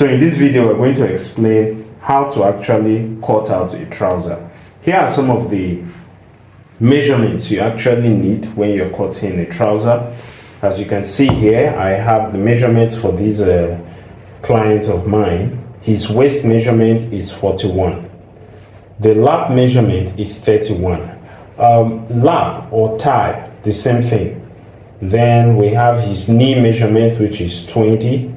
So in this video, we're going to explain how to actually cut out a trouser. Here are some of the measurements you actually need when you're cutting a trouser. As you can see here, I have the measurements for this client of mine. His waist measurement is 41. The lap measurement is 31. Lap or thigh, the same thing. Then we have his knee measurement, which is 20.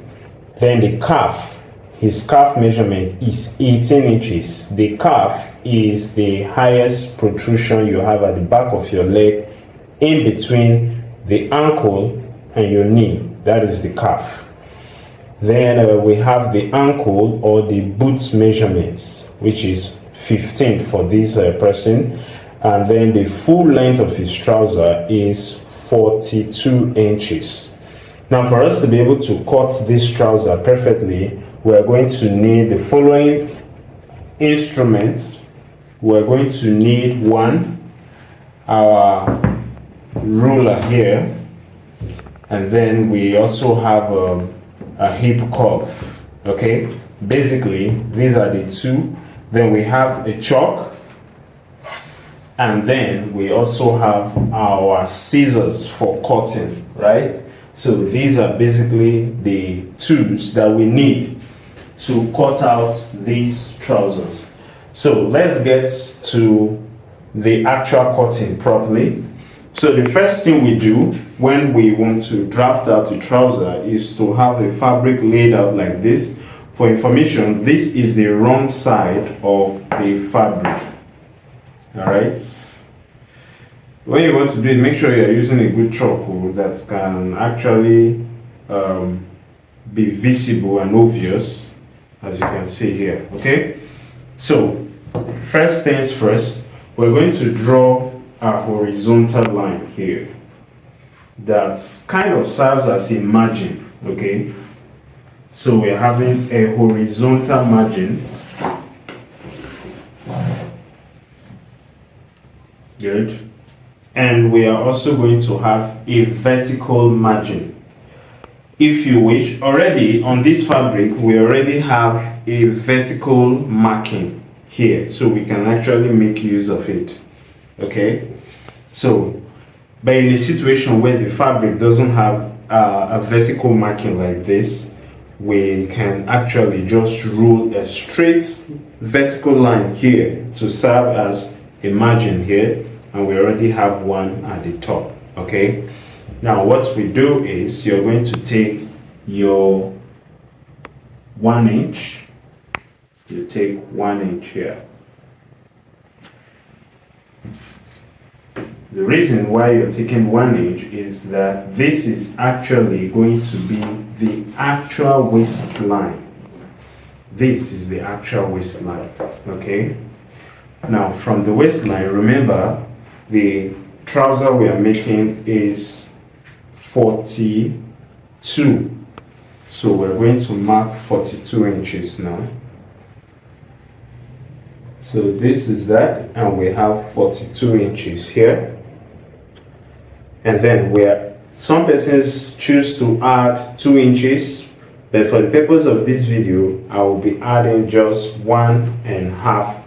Then the calf, his calf measurement is 18 inches. The calf is the highest protrusion you have at the back of your leg in between the ankle and your knee. That is the calf. Then we have the ankle or the boot measurements, which is 15 for this person. And then the full length of his trouser is 42 inches. Now, for us to be able to cut this trouser perfectly, we're going to need the following instruments. We're going to need our ruler here, and then we also have a hip cuff. Okay, basically these are the two. Then we have a chalk, and then we also have our scissors for cutting, right? So these are basically the tools that we need to cut out these trousers. So let's get to the actual cutting properly. So the first thing we do when we want to draft out a trouser is to have a fabric laid out like this. For information, this is the wrong side of the fabric. All right. When you want to do it, make sure you're using a good chalk that can actually be visible and obvious, as you can see here. Okay. So first things first, we're going to draw a horizontal line here that kind of serves as a margin. Okay. So we're having a horizontal margin. Good. And we are also going to have a vertical margin. If you wish, already on this fabric, we already have a vertical marking here, so we can actually make use of it. Okay. So, but in a situation where the fabric doesn't have a vertical marking like this, we can actually just rule a straight vertical line here to serve as a margin here, and we already have one at the top. Okay. Now what we do is you're going to take your 1 inch. You take 1 inch here. The reason why you're taking 1 inch is that this is actually going to be the actual waistline. This is the actual waistline. Okay. Now from the waistline, remember the trouser we are making is 42. So we're going to mark 42 inches now. So this is that, and we have 42 inches here. And then some persons choose to add 2 inches, but for the purpose of this video, I will be adding just 1.5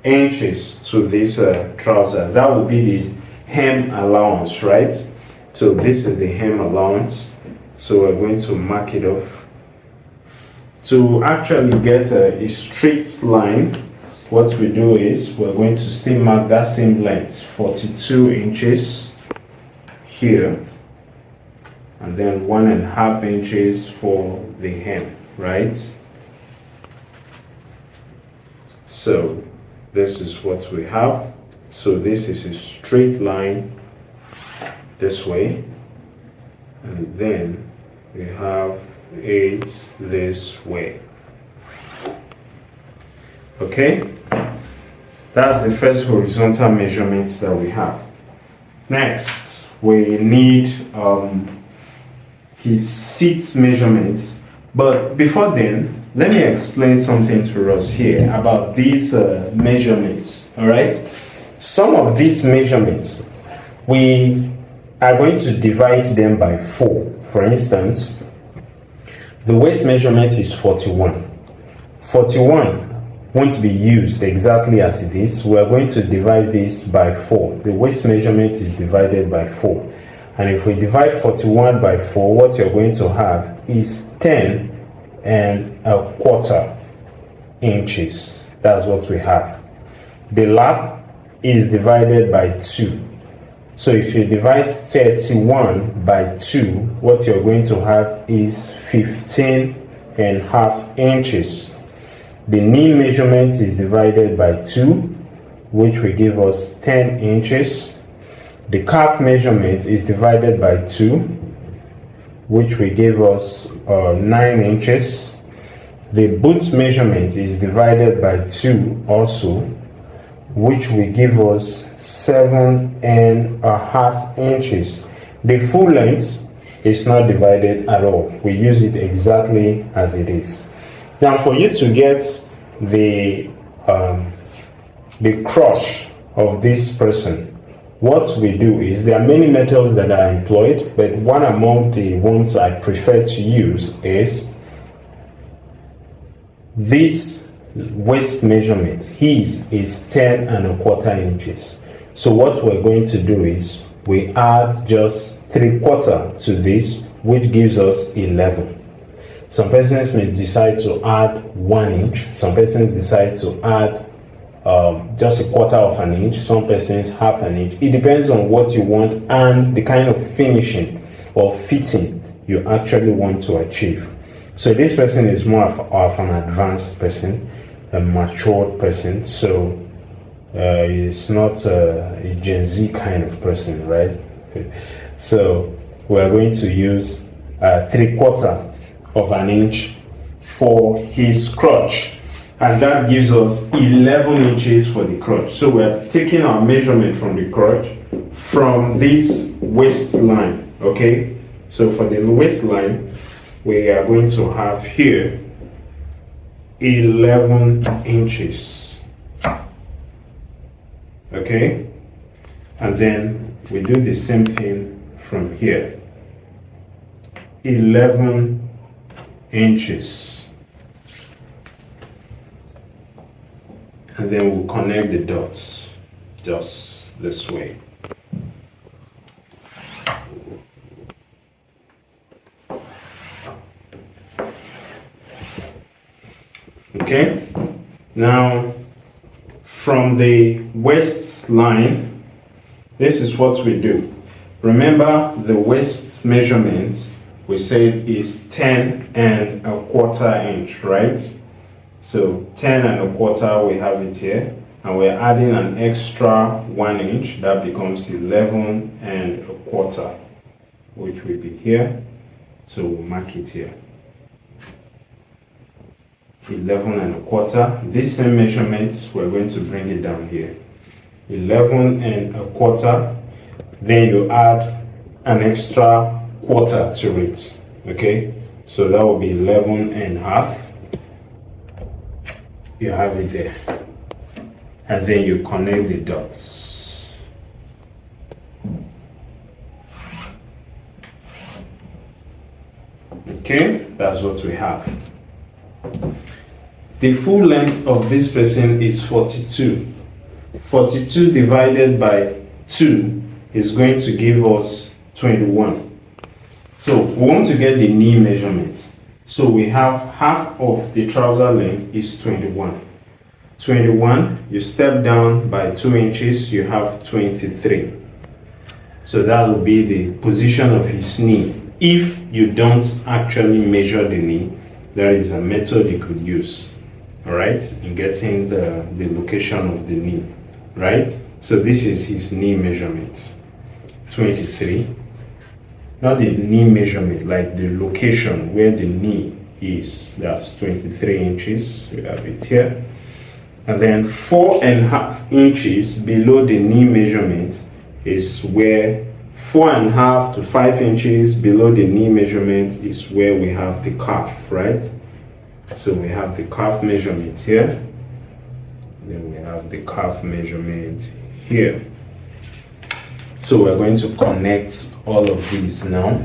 inches to this trouser. That will be the hem allowance, right? So this is the hem allowance. So we're going to mark it off. To actually get a straight line, what we do is we're going to still mark that same length, 42 inches here, and then 1.5 inches for the hem, right? So this is what we have. So this is a straight line this way, and then we have it this way. Okay, that's the first horizontal measurements that we have. Next, we need his seat measurements. But before then, let me explain something to us here about these measurements. All right, some of these measurements we are going to divide them by 4. For instance, The waist measurement is 41. 41 won't be used exactly as it is. We are going to divide this by 4. The waist measurement is divided by 4. And if we divide 41 by 4, what you're going to have is 10.25 inches. That's what we have. The lap is divided by 2. So if you divide 31 by 2, what you're going to have is 15.5 inches. The knee measurement is divided by 2, which will give us 10 inches. The calf measurement is divided by 2, which will give us 9 inches. The boot measurement is divided by 2 also, which will give us 7.5 inches. The full length is not divided at all. We use it exactly as it is. Now, for you to get the crotch of this person, what we do is, there are many methods that are employed, but one among the ones I prefer to use is this waist measurement. His is 10.25 inches. So what we're going to do is we add just 3/4 to this, which gives us 11. Some persons may decide to add 1 inch. Some persons decide to add just 1/4 of an inch. Some persons 1/2 an inch. It depends on what you want and the kind of finishing or fitting you actually want to achieve. So this person is more of an advanced person, a matured person. So it's not a Gen Z kind of person, right? So we're going to use 3/4 of an inch for his crotch, and that gives us 11 inches for the crotch. So we're taking our measurement from the crotch from this waistline. Okay, so for the waistline, we are going to have here 11 inches. Okay, and then we do the same thing from here, 11 inches, and then we'll connect the dots just this way. Okay, now from the waistline, this is what we do. Remember, the waist measurement we said is 10.25 inch, right? So 10.25, we have it here, and we're adding an extra 1 inch. That becomes 11.25, which will be here. So we'll mark it here, 11.25. This same measurement, we're going to bring it down here, 11.25. Then you add an extra 1/4 to it. Okay, so that will be 11.5. You have it there, and then you connect the dots. Okay, that's what we have. The full length of this person is 42. 42 divided by 2 is going to give us 21. So we want to get the knee measurement. So we have half of the trouser length is 21. 21, you step down by 2 inches, you have 23. So that will be the position of his knee. If you don't actually measure the knee, there is a method you could use, all right, in getting the location of the knee, right? So this is his knee measurement, 23. Not the knee measurement, like the location where the knee is. That's 23 inches. We have it here. And then 4.5 inches below the knee measurement is where 4.5 to 5 inches below the knee measurement is where we have the calf, right? So we have the calf measurement here. Then we have the calf measurement here. So we're going to connect all of these now.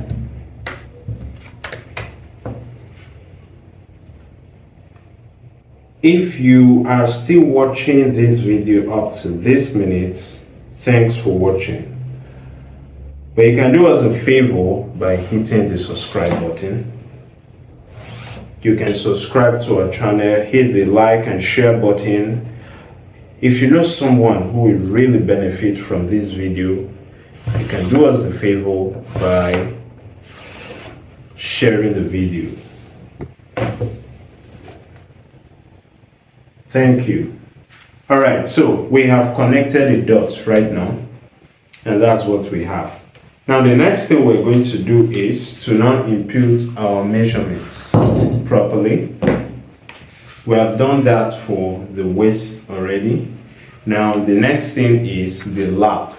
If you are still watching this video up to this minute, thanks for watching. But you can do us a favor by hitting the subscribe button. You can subscribe to our channel, hit the like and share button. If you know someone who will really benefit from this video, you can do us the favor by sharing the video. Thank you. All right, so we have connected the dots right now, and that's what we have. Now the next thing we're going to do is to now impute our measurements properly. We have done that for the waist already. Now the next thing is the lap.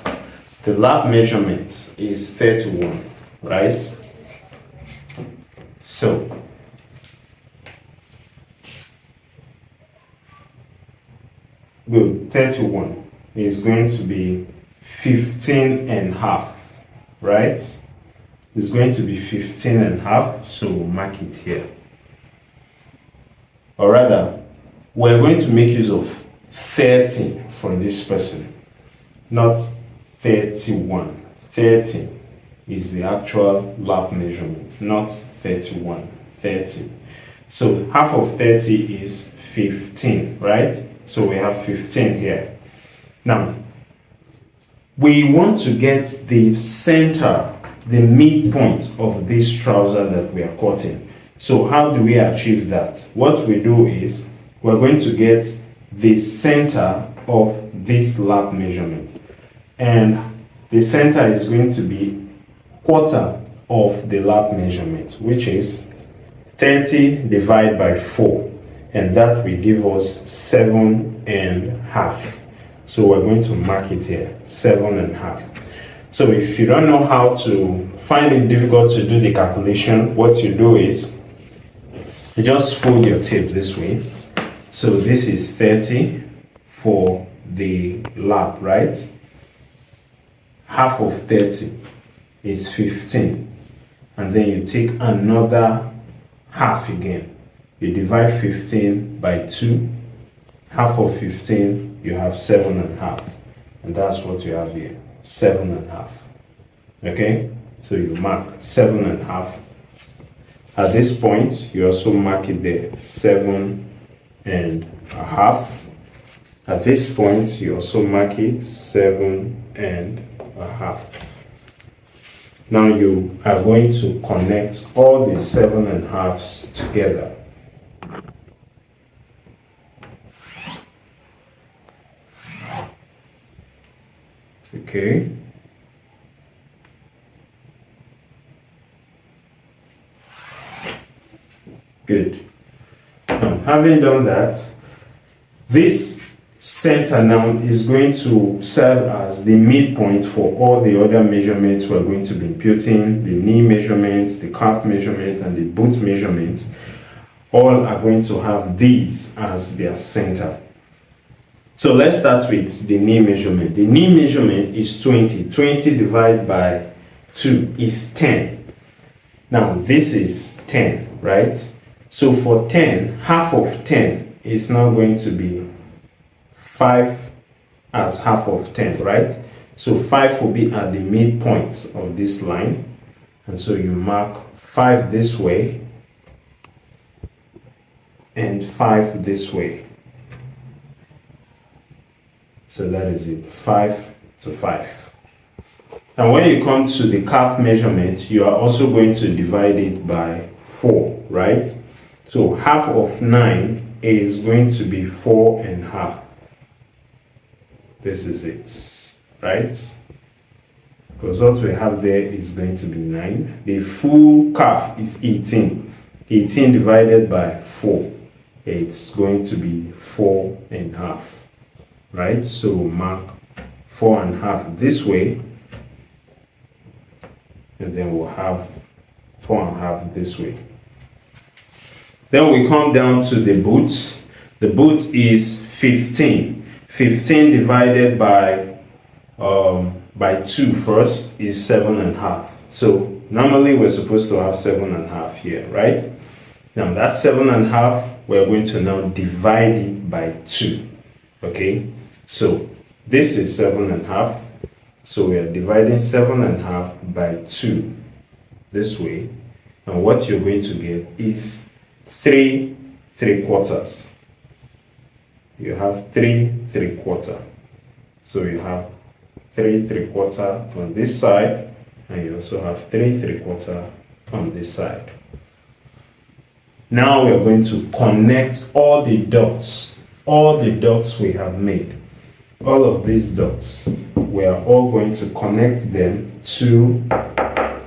The lap measurement is 31, right? So good, 31 is going to be 15 and a half. Right? It's going to be 15 and a half, so we'll mark it here. Or rather, we're going to make use of 30 for this person, not 31. 30 is the actual lap measurement, not 31. 30. So half of 30 is 15, right? So we have 15 here. Now, we want to get the center, the midpoint of this trouser that we are cutting. So how do we achieve that? What we do is we're going to get the center of this lap measurement. And the center is going to be quarter of the lap measurement, which is 30 divided by 4. And that will give us 7 and a half. So we're going to mark it here, 7 and a half. So if you don't know how to find it difficult to do the calculation, what you do is you just fold your tape this way. So this is 30 for the lap, right? Half of 30 is 15. And then you take another half again. You divide 15 by 2. Half of 15, you have 7 and a half. And that's what you have here, 7 and a half. Okay? So you mark 7 and a half. At this point, you also mark it there, 7 and a half. At this point, you also mark it 7 and a half. Now you are going to connect all the 7 and a halves together. Okay. Good. Now, having done that, this center now is going to serve as the midpoint for all the other measurements we're going to be imputing. The knee measurement, the calf measurement, and the boot measurement all are going to have these as their center. So let's start with the knee measurement. The knee measurement is 20. 20 divided by 2 is 10. Now this is 10, right? So for 10, half of 10 is now going to be 5 as half of 10, right? So 5 will be at the midpoint of this line. And so you mark 5 this way and 5 this way. So that is it, 5 to 5. And when you come to the calf measurement, you are also going to divide it by 4, right? So half of 9 is going to be 4 and a half. This is it, right? Because what we have there is going to be 9. The full calf is 18. 18 divided by 4, it's going to be 4 and a half. Right, so mark 4 and a half this way, and then we'll have 4 and a half this way. Then we come down to the boot. The boot is 15. 15 divided by 2 first is 7 and a half. So normally we're supposed to have 7 and a half here, right? Now that 7.5, we're going to now divide it by 2. Okay, so this is 7.5. So we are dividing 7.5 by 2 this way. And what you're going to get is 3 3/4. You have 3 3/4. So you have 3 3/4 on this side, and you also have 3 3/4 on this side. Now we are going to connect all the dots we have made. All of these dots, we are all going to connect them to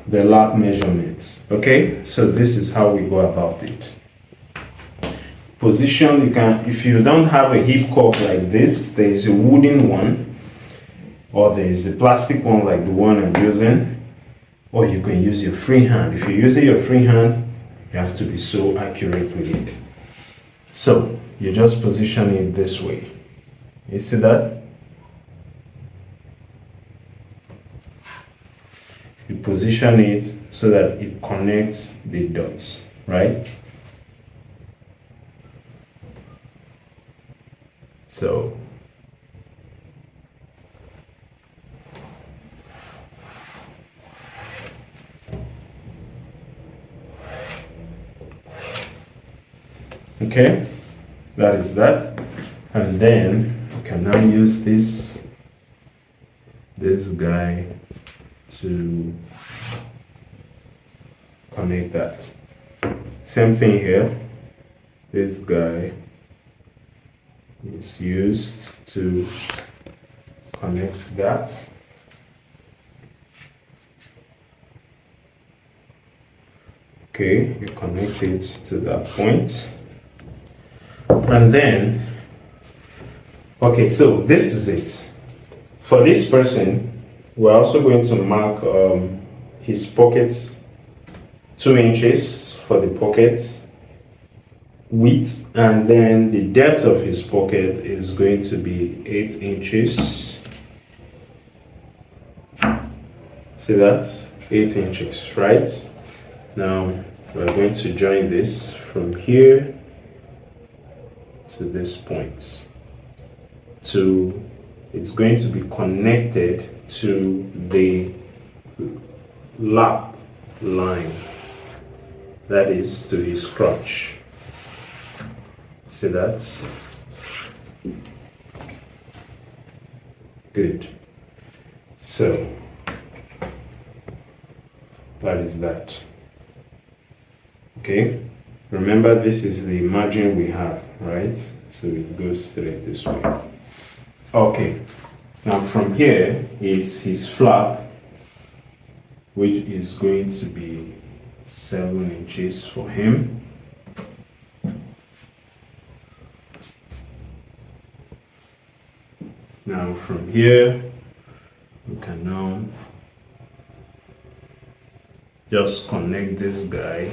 the lap measurements. Okay, so this is how we go about it. Position, you can, if you don't have a hip cuff like this, there is a wooden one, or there is a plastic one like the one I'm using, or you can use your free hand. If you're using your free hand, you have to be so accurate with it. So you just position it this way. You see that? You position it so that it connects the dots, right? So okay, that is that. And then you can now use this guy to connect that. Same thing here. This guy is used to connect that. Okay, you connect it to that point. And then, okay, so this is it. For this person, we're also going to mark his pockets 2 inches for the pocket width, and then the depth of his pocket is going to be 8 inches. See that? 8 inches, right? Now we're going to join this from here to this point. It's going to be connected to the lap line, that is to his crotch. See that? Good. So that is that. Okay, remember this is the margin we have, right? So it goes straight this way. Okay, now from here is his flap, which is going to be 7 inches for him. Now from here, we can now just connect this guy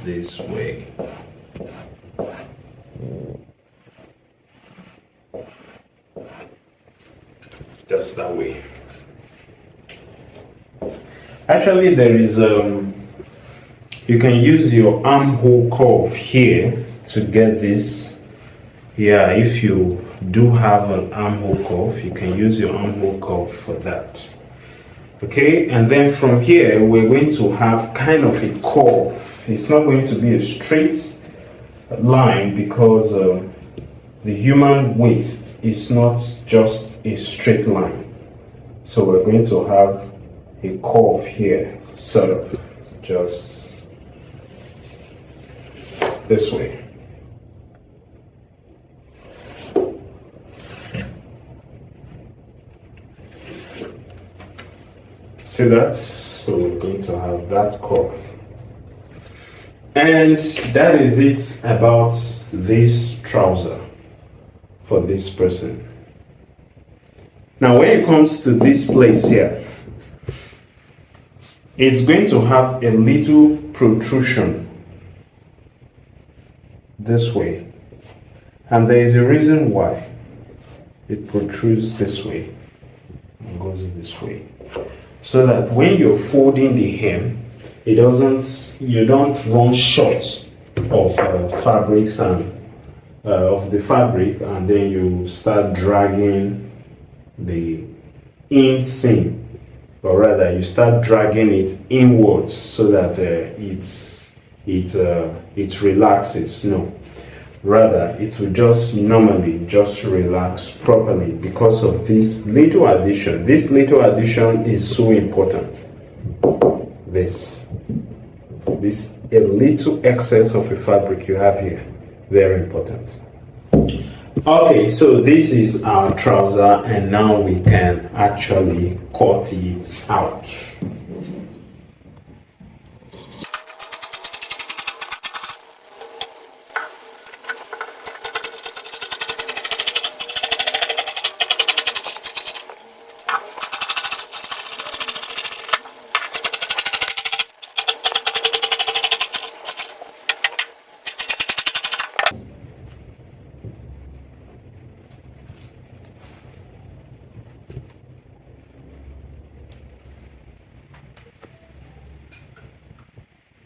this way. Just that way. Actually, there is you can use your armhole curve here to get this. Yeah, if you do have an armhole curve, you can use your armhole curve for that. Okay, and then from here we're going to have kind of a curve. It's not going to be a straight line because the human waist is not just a straight line. So we're going to have a curve here, sort of just this way. See that? So we're going to have that curve. And that is it about this trouser for this person. Now when it comes to this place here, it's going to have a little protrusion this way. And there is a reason why it protrudes this way and goes this way. So that when you're folding the hem, you don't run short of fabrics and of the fabric, and then you start dragging the inseam, or rather you start dragging it inwards so that it relaxes. No, rather it will just normally just relax properly because of this little addition. This little addition is so important. This a little excess of a fabric you have here, very important. Okay, so this is our trouser, and now we can actually cut it out.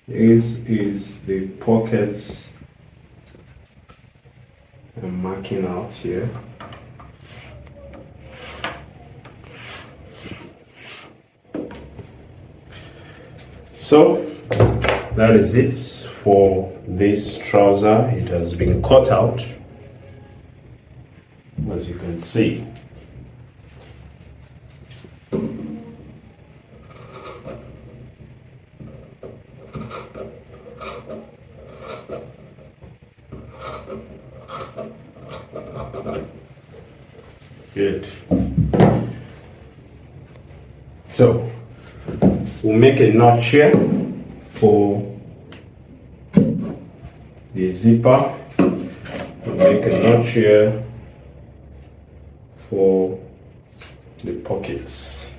This is the pockets I'm marking out here. So that is it for this trouser. It has been cut out, as you can see. Good. So we'll make a notch here for the zipper. We'll make a notch here for the pockets.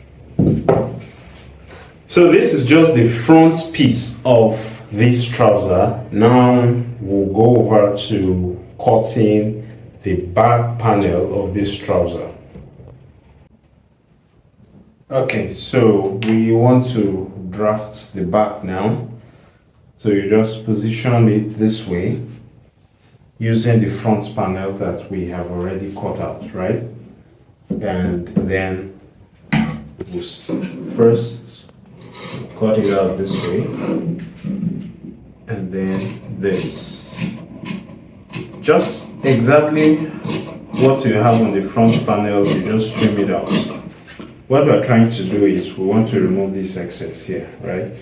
So this is just the front piece of this trouser. Now we'll go over to cutting the back panel of this trouser. Okay, so we want to draft the back now. So you just position it this way using the front panel that we have already cut out, right? And then we'll first cut it out this way, and then this. Just exactly what you have on the front panel, you just trim it out. What we're trying to do is we want to remove this excess here, right?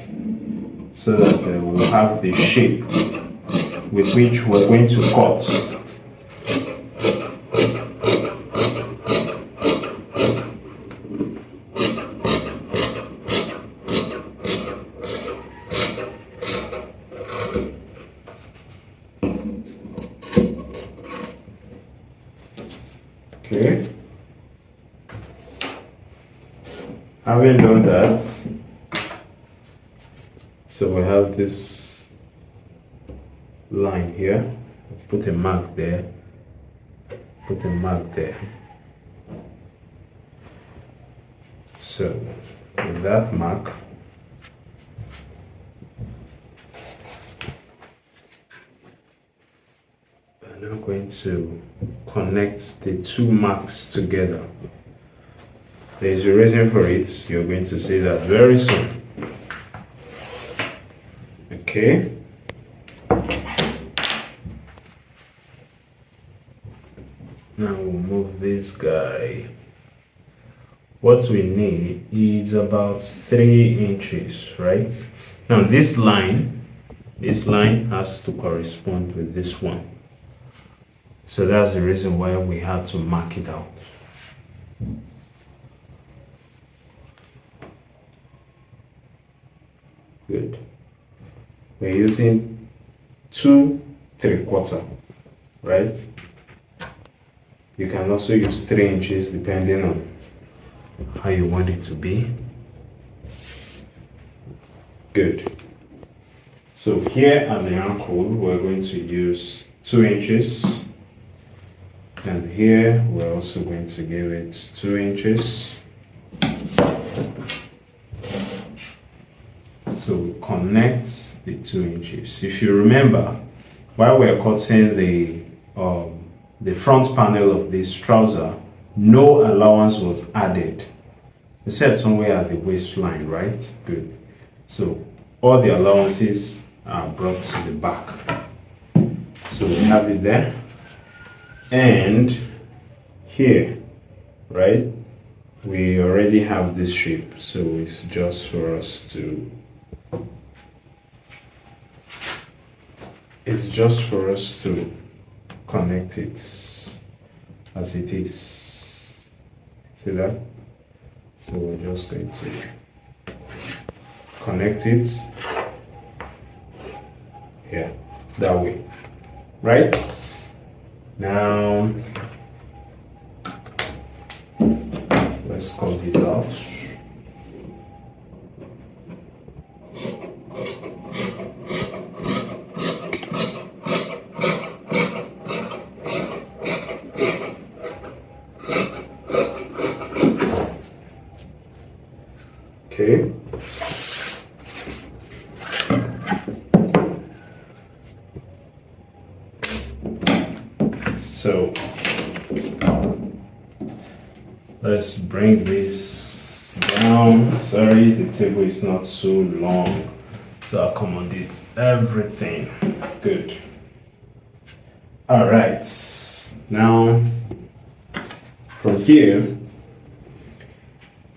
So that we'll have the shape with which we're going to cut. Okay. Having done that, so we have this line here. Put a mark there. Put a mark there. So with that mark, we're now going to connect the two marks together. There's a reason for it. You're going to see that very soon. Okay. Now we'll move this guy. What we need is about 3 inches, right? Now this line has to correspond with this one. So that's the reason why we had to mark it out. Good. We're using 2 3/4, right? You can also use 3 inches depending on how you want it to be. Good. So here at the ankle, we're going to use 2 inches. And here, we're also going to give it 2 inches. So we connect the 2 inches. If you remember, while we're cutting the front panel of this trouser, no allowance was added except somewhere at the waistline, right? Good. So all the allowances are brought to the back. So we have it there. And here, right, we already have this shape, so it's just for us to connect it as it is. See that? So we're just going to connect it here, that way, right? Now let's cut this out. Okay. So let's bring this down. Sorry, the table is not so long to accommodate everything. Good. All right. Now, from here,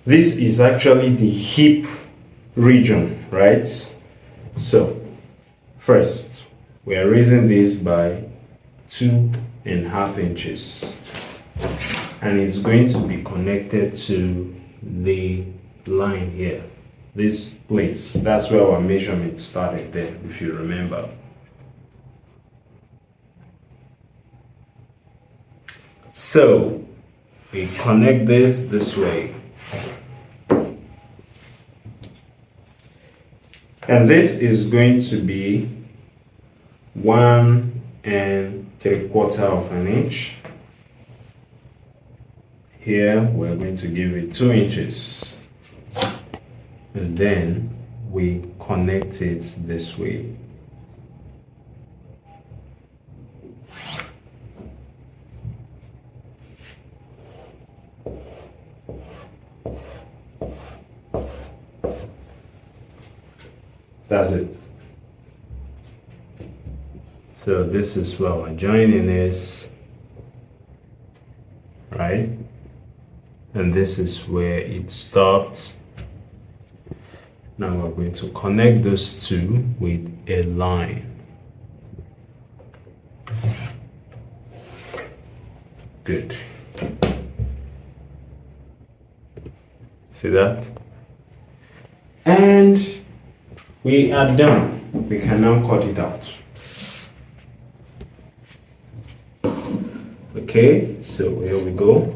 this is actually the hip region, right? So, first, we are raising this by 2.5 inches. And it's going to be connected to the line here, this place. That's where our measurement started there, if you remember. So we connect this way, and this is going to be 1 3/4 inch. Here we're going to give it 2 inches, and then we connect it this way. That's it. So this is where our joining is, right? And this is where it stopped. Now we're going to connect those two with a line. Good. See that? And we are done. We can now cut it out. Okay, so here we go.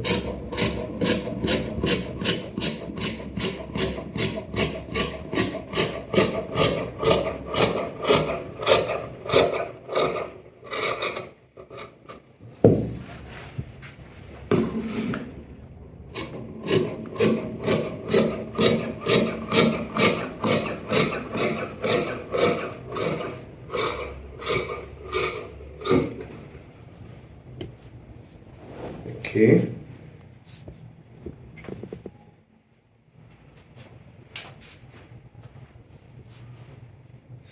Okay.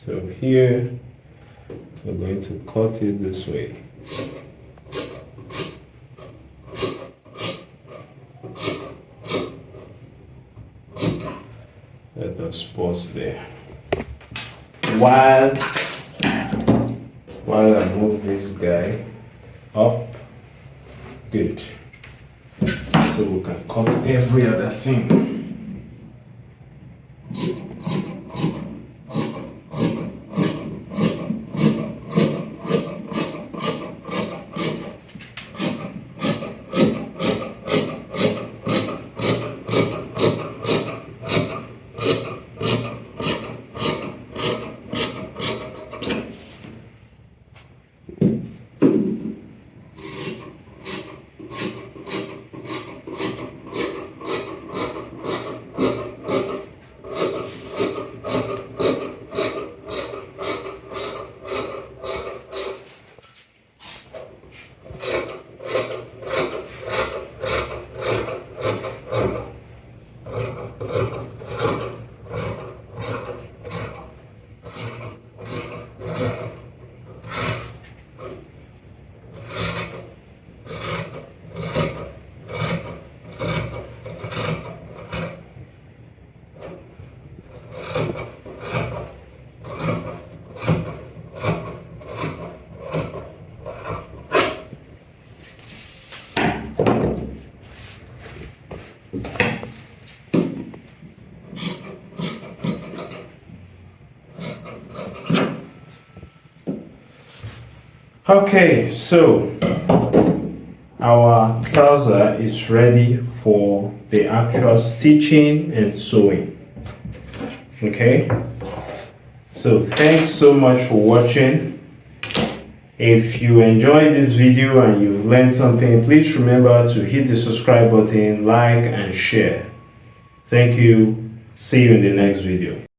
So here we're going to cut it this way. Let us pause there. While I move this guy up. Good. So we can cut every other thing. Okay, so our trouser is ready for the actual stitching and sewing. Okay, so thanks so much for watching. If you enjoyed this video and you've learned something, please remember to hit the subscribe button, like and share. Thank you. See you in the next video.